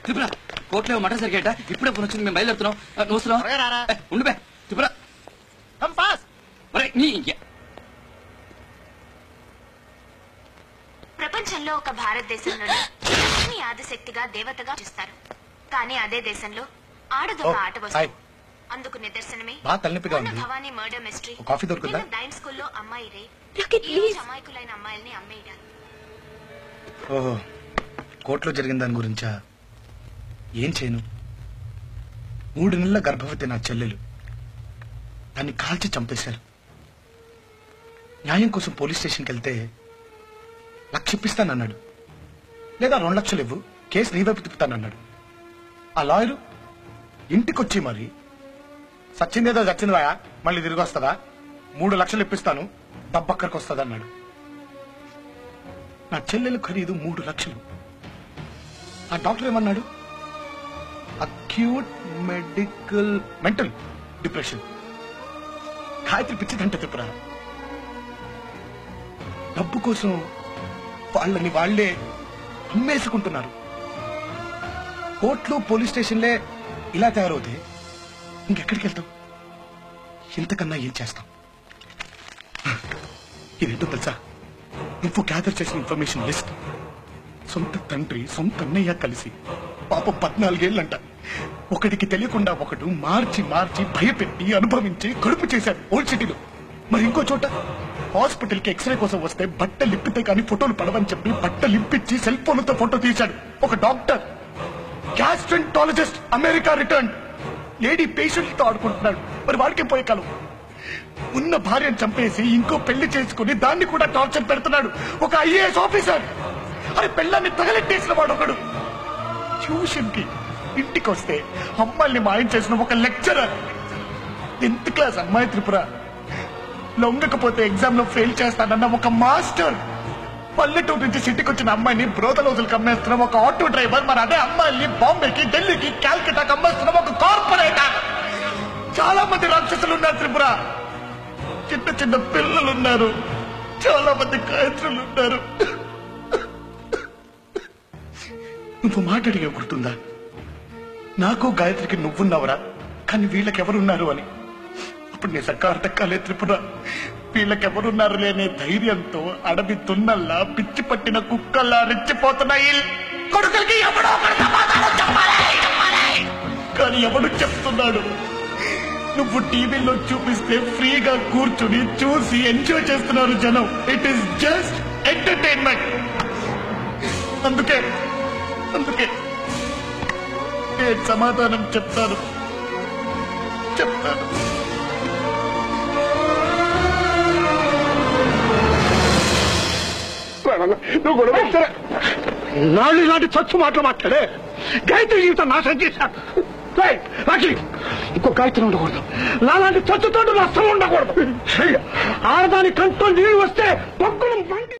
త్రిపుర కోర్టులో మటర్ జరిగేట ఇప్పుడే ఫోన్ వచ్చింది, మేము బయలుదేరుతున్నాం. నువ్వు వస్తున్నావా? ఉండు బే త్రిపుర. ప్రపంచంలో ఒక భారతదేశంలోనే లక్ష్మి ఆదిశక్తిగా దేవతగా చూస్తారు. కానీ అదే దేశంలో ఆడదొక ఆట వస్తువు. అందుకు నిదర్శనమే భవానీ మర్డర్ మిస్టరీ. డైన్ స్కూల్లో అమ్మాయి రే అమాయకులైన అమ్మాయిల్ని అమ్మేయడాలు. ఓహో, కోర్టులో జరిగిన దాని గురించా? ఏం చేయను? 3 నెలల గర్భవతి నా చెల్లెలు, దాన్ని కాల్చి చంపేశారు. న్యాయం కోసం పోలీస్ స్టేషన్కి వెళ్తే 1 లక్ష ఇప్పిస్తానన్నాడు, లేదా 2 లక్షలు ఇవ్వు కేసు నీ వైపు తిప్పుతానన్నాడు. ఆ లాయరు ఇంటికొచ్చి మరి సచ్చిందేదో చచ్చిందివా, మళ్ళీ తిరిగి వస్తుందా, 3 లక్షలు ఇప్పిస్తాను డబ్బక్కడికి వస్తుంది అన్నాడు. నా చెల్లెలు ఖరీదు 3 లక్షలు. ఆ డాక్టర్ ఏమన్నాడు? Acute mental depression. గాయత్రి పిచ్చిదంటే తిప్పురా. డబ్బు కోసం వాళ్ళని వాళ్లే అమ్మేసుకుంటున్నారు. కోర్టులు పోలీస్ స్టేషన్లే ఇలా తయారవుతే ఇంకెక్కడికి వెళ్తాం? ఇంతకన్నా ఏం చేస్తాం? ఇదేంటో తెలుసా? నువ్వు గ్యాదర్ చేసిన ఇన్ఫర్మేషన్ లిస్ట్ సొంత తండ్రి సొంత అన్నయ్య కలిసి పాపం 14 ఏళ్ళంట ఒకటికి తెలియకుండా ఒకడు మార్చి భయపెట్టి అనుభవించి కడుపు చేశారు ఓల్డ్ సిటీలో. మరి ఇంకో చోట హాస్పిటల్ కి ఎక్స్రే కోసం వస్తే బట్టలు ఇప్పితే కానీ ఫోటోలు పడవని చెప్పి బట్టలు ఇప్పించి సెల్ ఫోన్లతో ఫోటో తీశాడు ఒక doctor. Gastroenterologist America return lady patient తో ఆడుకుంటున్నాడు. మరి వాడికి పోయే కాలం. ఉన్న భార్యను చంపేసి ఇంకో పెళ్లి చేసుకుని దాన్ని కూడా టార్చర్ పెడుతున్నాడు ఒక ఐఏఎస్ ఆఫీసర్. అరే పెళ్ళాన్ని తగలెట్టేసిన వాడు ఒకడు. ట్యూషన్ కి ఇంటికి వస్తే అమ్మాయిల్ని మాయం చేసిన ఒక లెక్చరర్. 10th క్లాస్ అమ్మాయి త్రిపుర. లొంగకపోతే ఎగ్జామ్ లో ఫెయిల్ చేస్తానన్న ఒక మాస్టర్. పల్లెటూరు నుంచి సిటీకి వచ్చిన అమ్మాయిని బ్రోతల రోజులకు అమ్మేస్తున్నాం ఒక ఆటో డ్రైవర్. మరి అదే అమ్మాయిల్ని బాంబేకి ఢిల్లీకి కాల్కటాకి అమ్మేస్తున్నాం ఒక కార్పొరేటర్. చాలా మంది రాక్షసులు ఉన్నారు త్రిపుర. చిన్న పిల్లలు ఉన్నారు, చాలా మంది గాయత్రులు ఉన్నారు. నువ్వు మాట్లాడిగా గుర్తుందా? నాకు గాయత్రికి నువ్వున్నావురా, కానీ వీళ్ళకెవరున్నారు అని. అప్పుడు నీ సర్కారు దక్కాలే త్రిపుర. వీళ్ళకెవరున్నారు లేనే ధైర్యంతో అడవి తున్నల్లా పిచ్చి పట్టిన కుక్కల్లా రెచ్చిపోతున్నాయి. కొడుకులకి ఎవడో కానీ ఎవడు చెప్తున్నాడు? నువ్వు టీవీలో చూపిస్తే ఫ్రీగా కూర్చుని చూసి ఎంజాయ్ చేస్తున్నారు జనం. It is just entertainment. అందుకే నేను సమాధానం చెప్తాను. నాళ్ళు ఇలాంటి చచ్చు మాటలు మాట్లాడే గాయత్రి జీవితం నాశనం చేశారు. ఇంకో గాయత్రి ఉండకూడదు, నాలాంటి చచ్చుతోటి నష్టం ఉండకూడదు. ఆడదాని కంట్లో నీళ్ళు వస్తే పక్కన